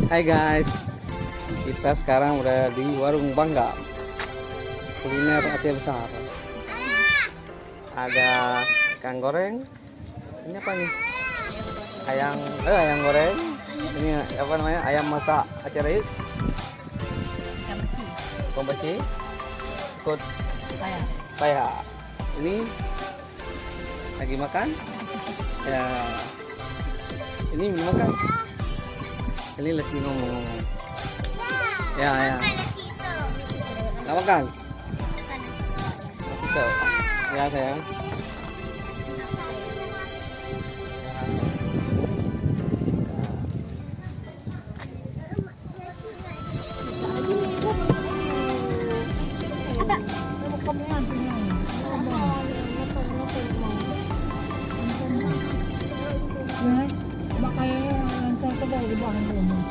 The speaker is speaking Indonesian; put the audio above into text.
Hai guys, kita sekarang udah di warung Bangga. Kuliner Aceh besar. Ada ikan goreng. Ini apa nih? Ayam goreng. Ini apa namanya? Ayam masak Aceh Rait. Ikan beci. Ikut paya. Ini lagi makan. Ya. Ini belum makan. Ini lagi ngomong. Ya. Nggak makan? Masih tahu. Ya sayang. Makanya lancar ke bawah bahan rumah.